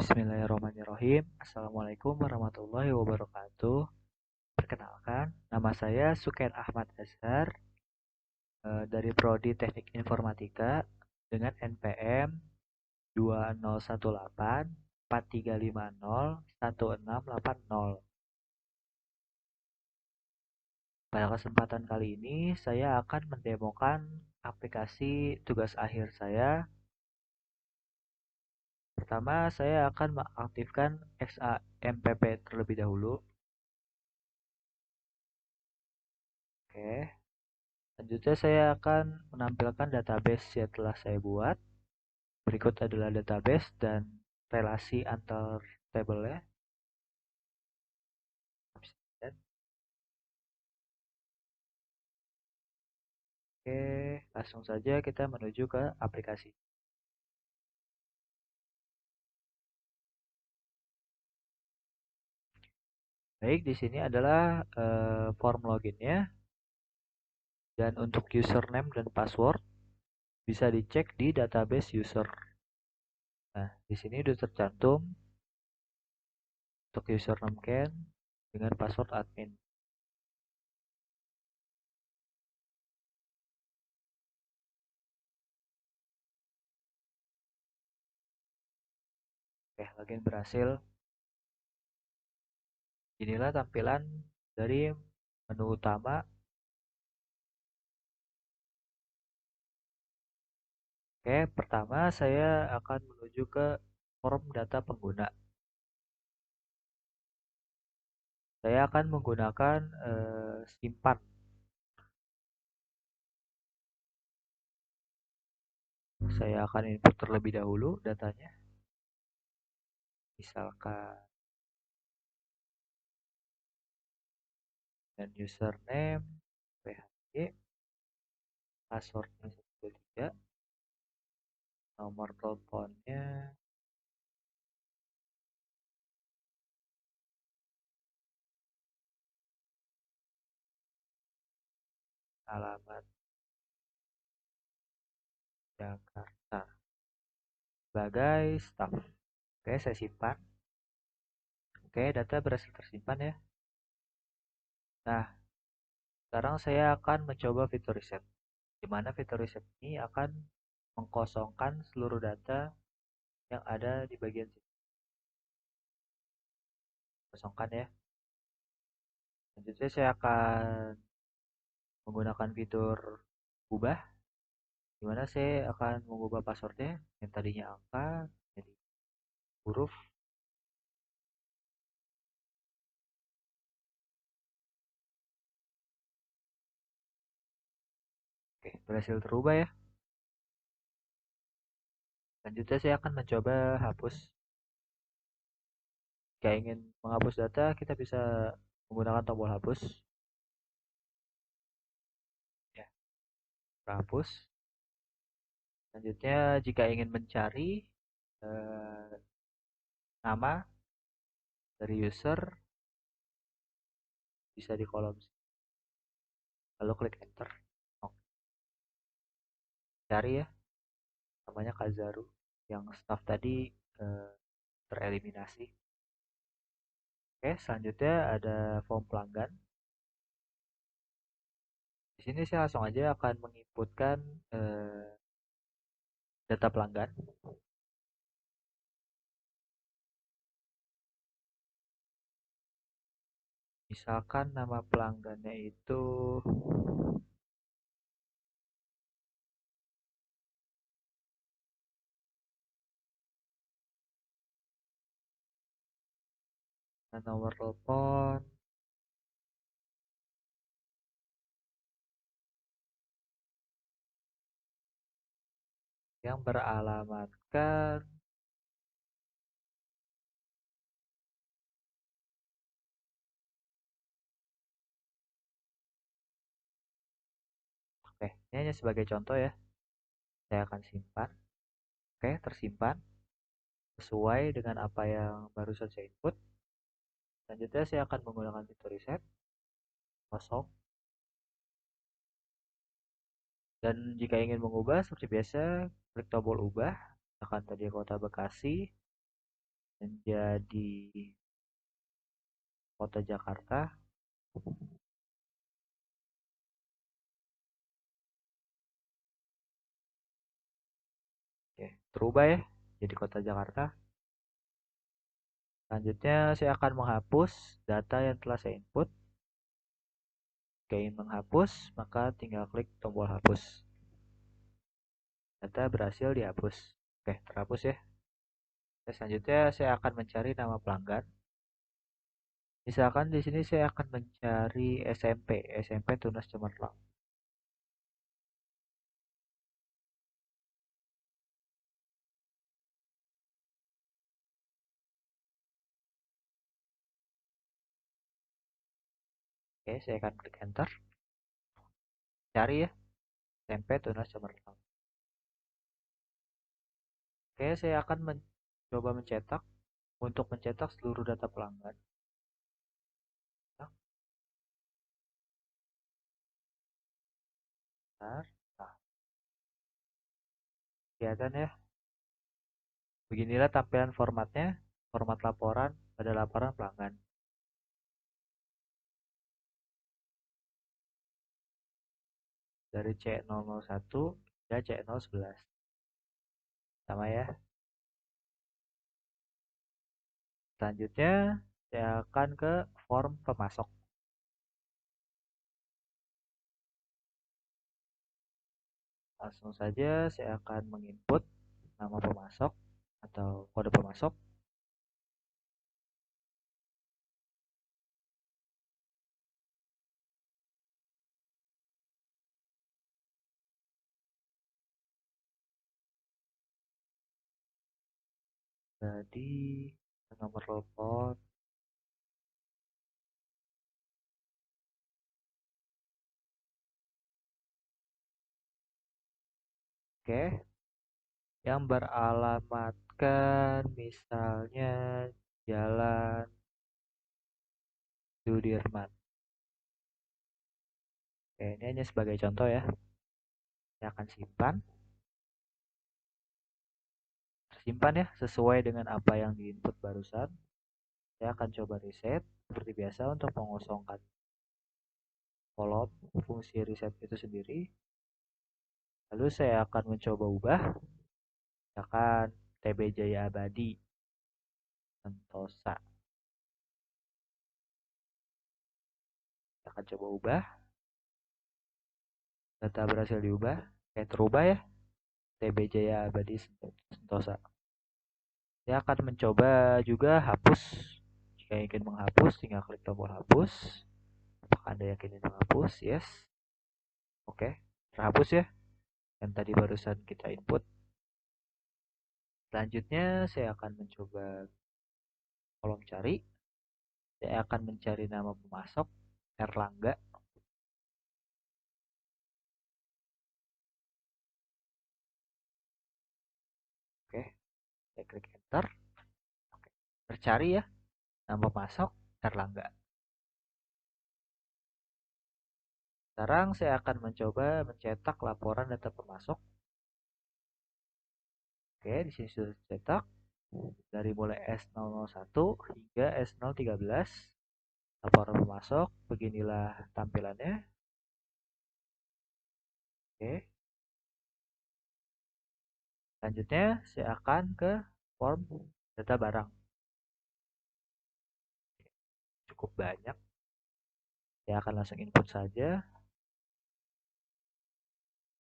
Bismillahirrahmanirrahim. Assalamualaikum warahmatullahi wabarakatuh. Perkenalkan, nama saya Suken Ahmad Azhar dari Prodi Teknik Informatika dengan NPM 201843501680. Pada kesempatan kali ini, saya akan mendemokan aplikasi tugas akhir saya. Pertama, saya akan mengaktifkan XAMPP terlebih dahulu. Oke. Selanjutnya saya akan menampilkan database yang telah saya buat. Berikut adalah database dan relasi antar tabelnya. Oke, langsung saja kita menuju ke aplikasi. Baik, di sini adalah form loginnya. Dan untuk username dan password bisa dicek di database user. Nah, di sini sudah tercantum untuk username Ken dengan password admin. Oke, login berhasil. Inilah tampilan dari menu utama. Oke, pertama saya akan menuju ke form data pengguna. Saya akan menggunakan simpan. Saya akan input terlebih dahulu datanya. Misalkan dan username, php, passwordnya 123, nomor teleponnya, alamat Jakarta sebagai staff. Oke, saya simpan. Oke, data berhasil tersimpan ya. Nah, sekarang saya akan mencoba fitur reset. Di mana fitur reset ini akan mengkosongkan seluruh data yang ada di bagian sini. Kosongkan ya. Selanjutnya saya akan menggunakan fitur ubah, di mana saya akan mengubah passwordnya yang tadinya angka jadi huruf. Oke, berhasil terubah ya. Selanjutnya saya akan mencoba hapus. Jika ingin menghapus data, kita bisa menggunakan tombol hapus. Ya, hapus. Selanjutnya, jika ingin mencari nama dari user, bisa di kolom sini. Lalu klik enter. Oke. Cari ya, namanya Kazaru. Yang staff tadi tereliminasi. Oke, selanjutnya ada form pelanggan. Di sini saya langsung aja akan menginputkan data pelanggan. Misalkan nama pelanggannya itu nomor telepon, yang beralamatkan oke, ini hanya sebagai contoh ya. Saya akan simpan. Oke, tersimpan sesuai dengan apa yang baru saja input. Selanjutnya saya akan menggunakan fitur reset kosong. Dan jika ingin mengubah seperti biasa, klik tombol ubah. Akan tadi kota Bekasi. menjadi kota Jakarta. Oke, terubah ya jadi kota Jakarta. Selanjutnya saya akan menghapus data yang telah saya input. Jika ingin menghapus, maka tinggal klik tombol hapus. Data berhasil dihapus. Oke, terhapus ya. Oke, selanjutnya saya akan mencari nama pelanggan. Misalkan di sini saya akan mencari SMP Tunas Cemerlang. Oke, saya akan klik enter. Cari ya, SMP Tunas Cemerlang. Oke, saya akan mencoba mencetak. Untuk mencetak seluruh data pelanggan. Nah, nah, kelihatan ya. Beginilah tampilan formatnya, format laporan pada laporan pelanggan. Dari C001 hingga C011. Sama ya. Selanjutnya, saya akan ke form pemasok. Langsung saja saya akan menginput nama pemasok atau kode pemasok. Jadi, nomor telepon. Oke, yang beralamatkan misalnya Jalan Sudirman. Oke, ini hanya sebagai contoh ya. Saya akan simpan. Simpan ya, sesuai dengan apa yang diinput barusan. Saya akan coba reset seperti biasa untuk mengosongkan kolom fungsi reset itu sendiri. Lalu saya akan mencoba ubah, misalkan TB Jaya Abadi Sentosa. Saya akan coba ubah, data berhasil diubah, terubah ya, TB Jaya Abadi Sentosa. Saya akan mencoba juga hapus. Jika ingin menghapus, tinggal klik tombol hapus. Apakah Anda yakin ingin menghapus? Yes. Oke, terhapus ya. Yang tadi barusan kita input. Selanjutnya saya akan mencoba kolom cari. Saya akan mencari nama pemasok Erlangga. Oke, saya klik enter. Oke, tercari ya nama pemasok Erlangga. Sekarang saya akan mencoba mencetak laporan data pemasok. Oke, di sini sudah dicetak dari mulai S001 hingga S013. Laporan pemasok, beginilah tampilannya. Oke. Selanjutnya saya akan ke form data barang. Cukup banyak. Saya akan langsung input saja.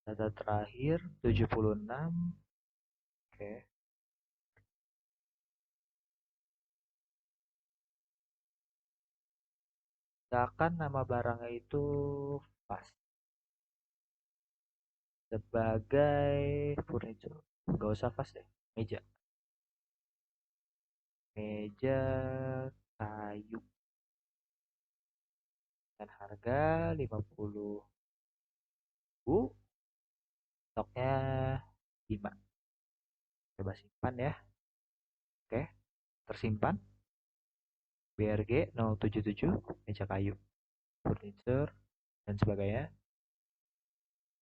Data terakhir 76. Oke. Misalkan nama barangnya itu pas sebagai furniture. Gak usah pas deh. Meja. Meja kayu. Dan harga 50.000. Stoknya 5. Coba simpan ya. Oke. Tersimpan. BRG 077 meja kayu. Furniture dan sebagainya.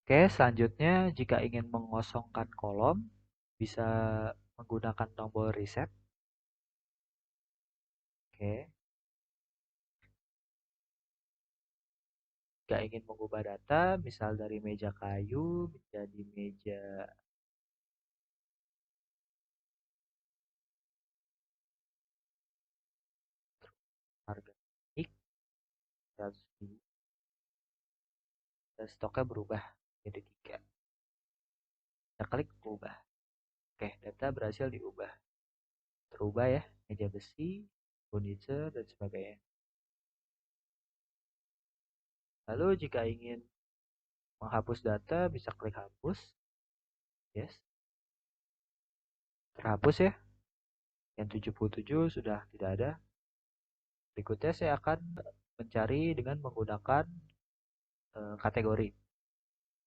Oke, selanjutnya jika ingin mengosongkan kolom bisa menggunakan tombol reset. Oke, jika ingin mengubah data, misal dari meja kayu menjadi meja harga naik 100.000 dan stoknya berubah jadi 3. Kita klik ubah. Oke, data berhasil diubah. Terubah ya, meja besi, furniture, dan sebagainya. Lalu jika ingin menghapus data, bisa klik hapus. Yes. Terhapus ya. Yang 77 sudah tidak ada. Berikutnya saya akan mencari dengan menggunakan kategori.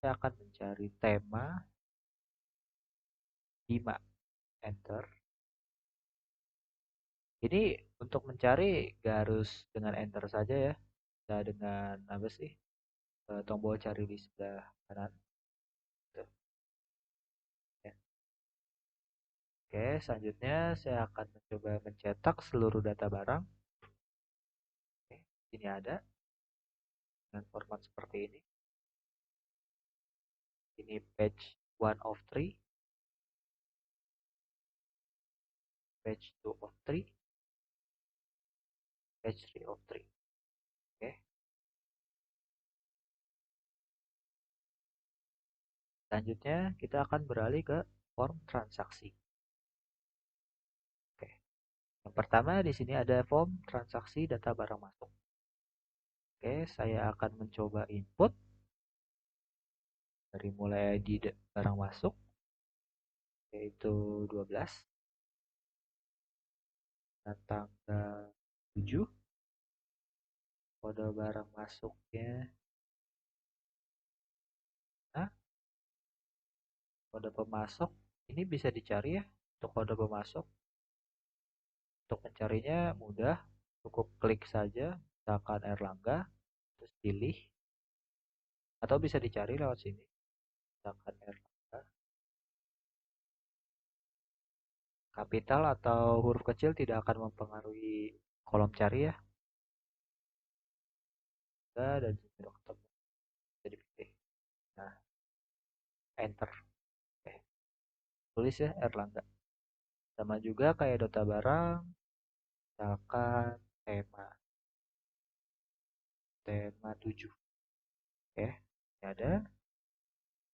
Saya akan mencari tema 5. Enter. Ini untuk mencari gak harus dengan enter saja ya. Bisa dengan apa sih? Tombol cari di sebelah kanan. Tuh, ya. Oke, selanjutnya saya akan mencoba mencetak seluruh data barang. Oke, ini ada dengan format seperti ini. Ini page 1 of 3, page 2 of 3, page 3 of 3. Oke. Selanjutnya kita akan beralih ke form transaksi. Oke. Yang pertama di sini ada form transaksi data barang masuk. Oke, saya akan mencoba input dari mulai ID barang masuk yaitu 12 dan tanggal 7. Kode barang masuknya, nah, kode pemasok ini bisa dicari ya untuk kode pemasok. Untuk mencarinya mudah, cukup klik saja misalkan Erlangga terus pilih, atau bisa dicari lewat sini misalkan Erlangga. Kapital atau huruf kecil tidak akan mempengaruhi kolom cari ya. Dan sudah ketemu, jadi pilih. Nah, enter. Oke, tulis ya Erlangga. Sama juga kayak data barang, misalkan tema 7. Oke, ini ada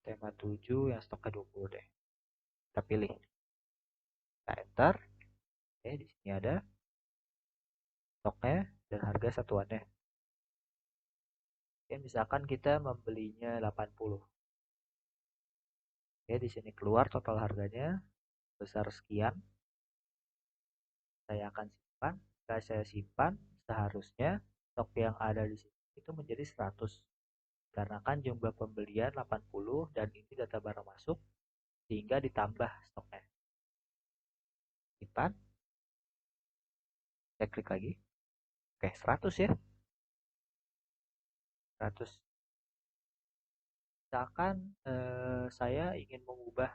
tema 7 yang stoknya 20 deh. Kita pilih. Kita enter. Oke, di sini ada stoknya dan harga satuannya. Oke, misalkan kita membelinya 80. Oke, di sini keluar total harganya besar sekian. Saya akan simpan. Jika saya simpan, seharusnya stok yang ada di sini itu menjadi 100. Karena kan jumlah pembelian 80 dan ini data barang masuk sehingga ditambah stoknya. Simpan. Saya klik lagi. Oke, 100 ya. 100. Misalkan saya ingin mengubah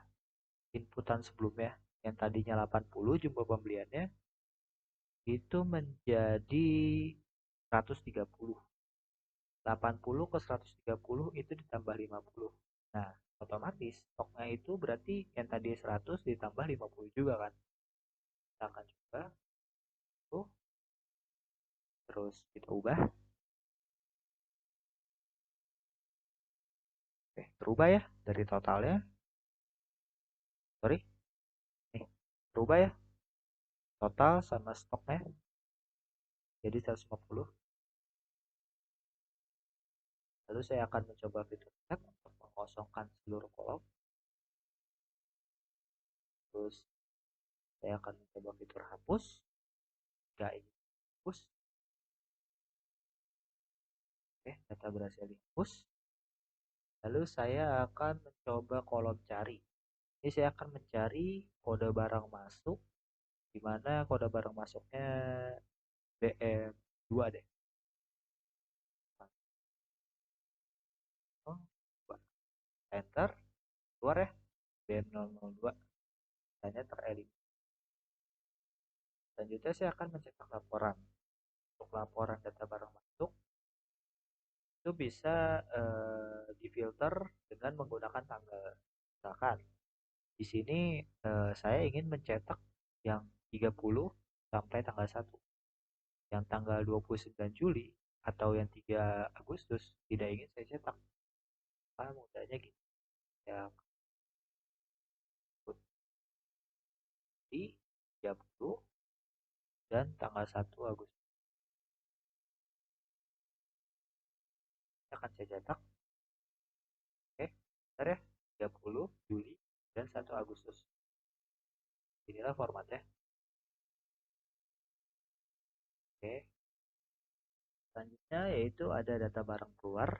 inputan sebelumnya yang tadinya 80 jumlah pembeliannya itu menjadi 130. 80 ke 130 itu ditambah 50. Nah, otomatis stoknya itu berarti yang tadi 100 ditambah 50 juga kan. Kita akan coba tuh, terus kita ubah. Oke, terubah ya dari totalnya. Sorry, nih, terubah ya total sama stoknya jadi 150. Lalu saya akan mencoba fitur set untuk mengosongkan seluruh kolom. Terus saya akan mencoba fitur hapus. Jika ingin hapus, oke, data berhasil dihapus. Lalu saya akan mencoba kolom cari. Ini saya akan mencari kode barang masuk, di mana kode barang masuknya BM2 deh. Oh, enter, keluar ya, BM002, hanya tereliminasi. Selanjutnya saya akan mencetak laporan. untuk laporan data barang masuk itu bisa difilter dengan menggunakan tanggal. Misalkan di sini saya ingin mencetak yang 30 sampai tanggal 1. Yang tanggal 29 Juli atau yang 3 Agustus tidak ingin saya cetak. Mudahnya gini. Yang di 30 dan tanggal 1 Agustus. Akan saya cetak. Oke, bentar ya. 30 Juli dan 1 Agustus. Inilah formatnya. Oke. Selanjutnya yaitu ada data barang keluar.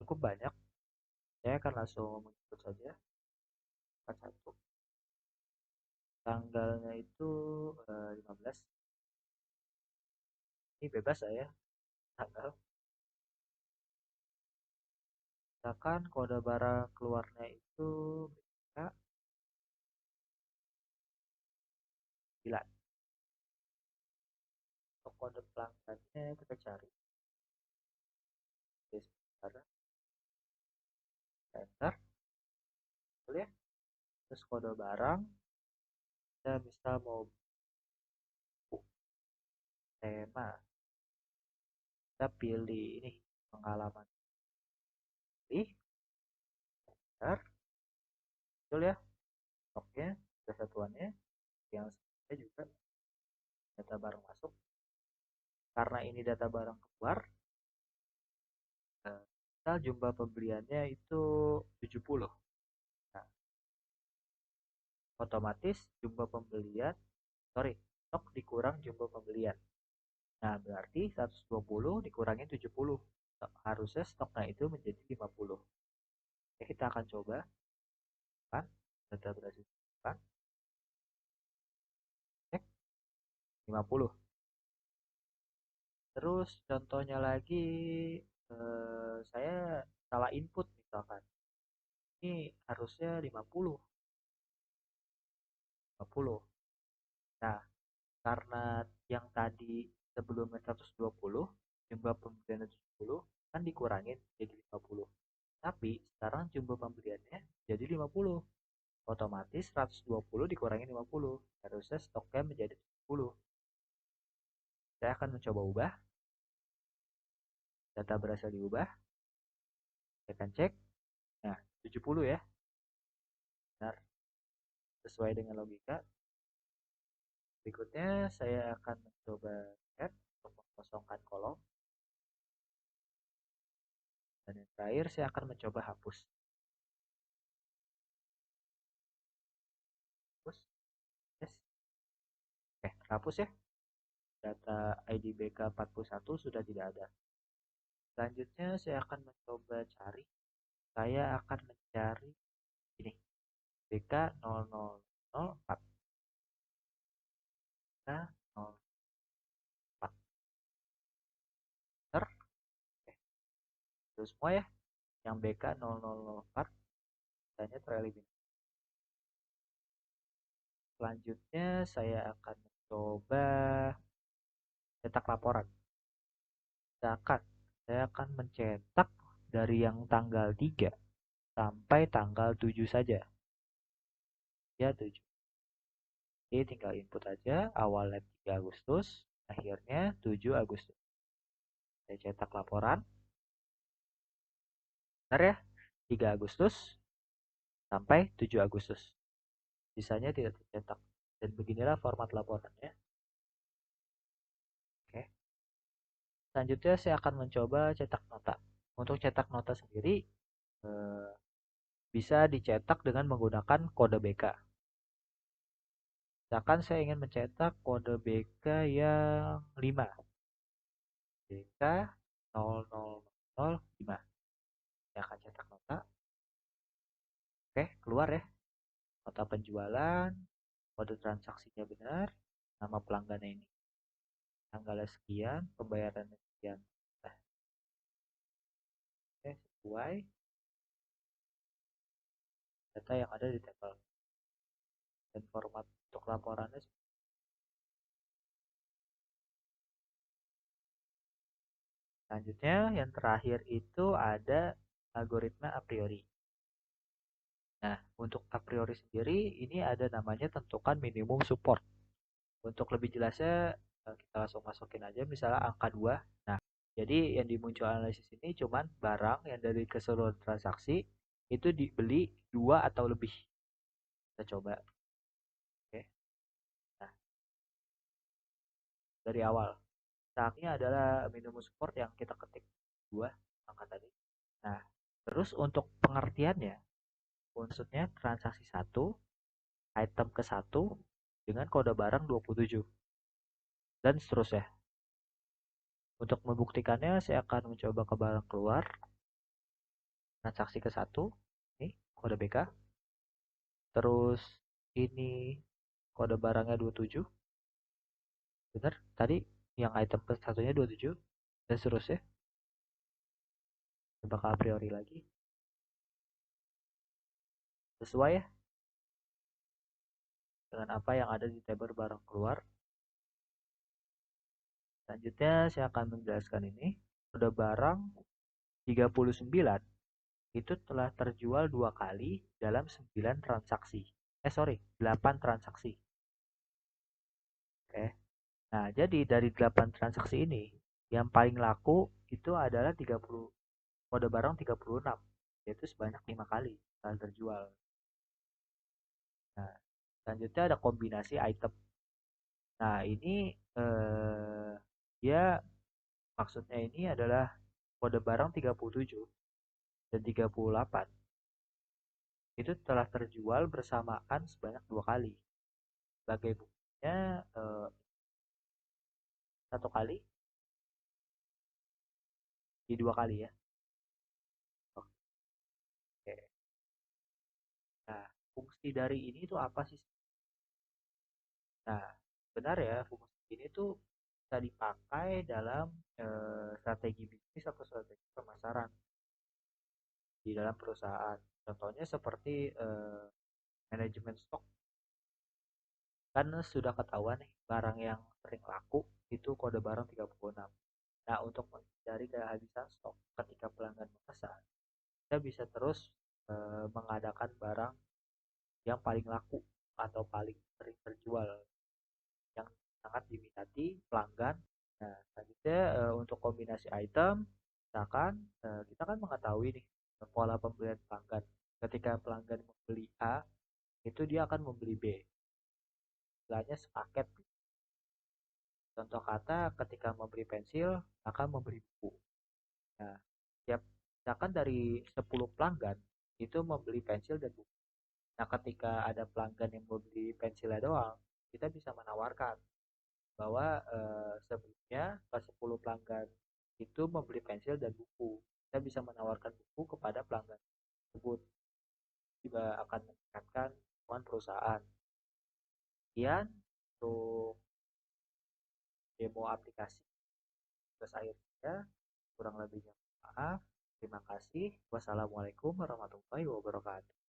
Cukup banyak. Saya akan langsung mengikut saja. 41. Tanggalnya itu 15. Ini bebas saya tanggal. Misalkan kode barang keluarnya itu BK 9. Untuk kode pelanggannya kita cari. Sebentar. Enter. Boleh ya? Terus kode barang. Kita bisa mau tema. Kita pilih ini pengalaman. Pilih. Enter. Betul ya? Stoknya, kesatuannya. Yang selanjutnya juga data barang masuk. Karena ini data barang keluar, misal jumlah pembeliannya itu 70. Nah, otomatis jumlah pembelian, stok dikurang jumlah pembelian. Nah, berarti 120 dikurangi 70. Harusnya stoknya itu menjadi 50. Oke, kita akan coba. Kan, data berhasil kan? Cek, 50. Terus contohnya lagi, saya salah input misalkan. Ini harusnya 50. 50. Nah, karena yang tadi sebelumnya 120, jumlah pembeliannya 70, kan dikurangin jadi 50. Tapi sekarang jumlah pembeliannya jadi 50. Otomatis 120 dikurangi 50. Harusnya stoknya menjadi 70. Saya akan mencoba ubah. Data berhasil diubah. Saya akan cek. Nah, 70 ya. Benar. Sesuai dengan logika. Berikutnya saya akan mencoba add untuk mengosongkan kolom. Dan yang terakhir saya akan mencoba hapus. Hapus. Yes. Oke, hapus ya. Data ID BK41 sudah tidak ada. Selanjutnya saya akan mencoba cari. Saya akan mencari ini. BK0004. BK04. Enter. Oke. Itu semua ya. Yang BK0004 datanya tereliminasi. Selanjutnya saya akan mencoba cetak laporan. Misalkan saya akan mencetak dari yang tanggal 3 sampai tanggal 7 saja. Ya, 7. Jadi tinggal input aja awalnya 3 Agustus, akhirnya 7 Agustus. Saya cetak laporan. Benar ya? 3 Agustus sampai 7 Agustus. Sisanya tidak tercetak. Dan beginilah format laporannya. Oke. Selanjutnya saya akan mencoba cetak nota. Untuk cetak nota sendiri bisa dicetak dengan menggunakan kode BK. Misalkan saya ingin mencetak kode BK yang 5. BK 0005. Saya akan cetak nota. Oke, keluar ya. Nota penjualan, kode transaksinya benar, nama pelanggannya ini. Tanggalnya sekian, pembayarannya sekian. Nah, oke, sesuai data yang ada di tabel. Dan format untuk laporannya Selanjutnya yang terakhir itu ada algoritma a priori. Nah, untuk a priori sendiri ini ada namanya tentukan minimum support. Untuk lebih jelasnya kita langsung masukin aja misalnya angka 2. Nah, jadi yang dimuncul analisis ini cuman barang yang dari keseluruhan transaksi itu dibeli 2 atau lebih. Kita coba. Oke. Nah, dari awal. Saatnya adalah minimum support yang kita ketik 2 angka tadi. Nah, terus untuk pengertiannya, maksudnya transaksi 1, item ke 1 dengan kode barang 27 dan seterusnya. Untuk membuktikannya, saya akan mencoba ke barang keluar, transaksi ke 1, ini kode BK, terus ini kode barangnya 27, benar? Tadi yang item ke satunya 27 dan seterusnya. Coba ke a priori lagi. Sesuai ya dengan apa yang ada di tabel barang keluar. Selanjutnya saya akan menjelaskan ini. Kode barang 39 itu telah terjual 2 kali dalam 9 transaksi. Sorry, 8 transaksi. Oke. Nah, jadi dari 8 transaksi ini, yang paling laku itu adalah 30 kode barang 36, yaitu sebanyak 5 kali telah terjual. Nah, selanjutnya ada kombinasi item. Nah, ini dia maksudnya ini adalah kode barang 37 dan 38 itu telah terjual bersamaan sebanyak 2 kali. Sebagai buktinya satu kali di 2 kali ya. Oke. Nah, fungsi dari ini itu apa sih? Nah, benar ya, fungsi ini tuh bisa dipakai dalam strategi bisnis atau strategi pemasaran di dalam perusahaan. Contohnya seperti manajemen stok. Kan sudah ketahuan nih, barang yang sering laku itu kode barang 36. Nah, untuk menghindari kehabisan stok ketika pelanggan memesan, kita bisa terus mengadakan barang yang paling laku atau paling sering terjual yang sangat diminati pelanggan. Nah, selanjutnya untuk kombinasi item, misalkan kita kan mengetahui nih pola pembelian pelanggan. Ketika pelanggan membeli A, itu dia akan membeli B. Istilahnya sepaket. Contoh kata, ketika membeli pensil, akan membeli buku. Nah, tiap misalkan dari 10 pelanggan itu membeli pensil dan buku. Nah, ketika ada pelanggan yang membeli pensilnya doang, kita bisa menawarkan bahwa sebelumnya ke 10 pelanggan itu membeli pensil dan buku. Kita bisa menawarkan buku kepada pelanggan tersebut. Juga akan meningkatkan keuangan perusahaan. Kemudian untuk demo aplikasi tugas akhirnya kurang lebihnya maaf. Terima kasih. Wassalamualaikum warahmatullahi wabarakatuh.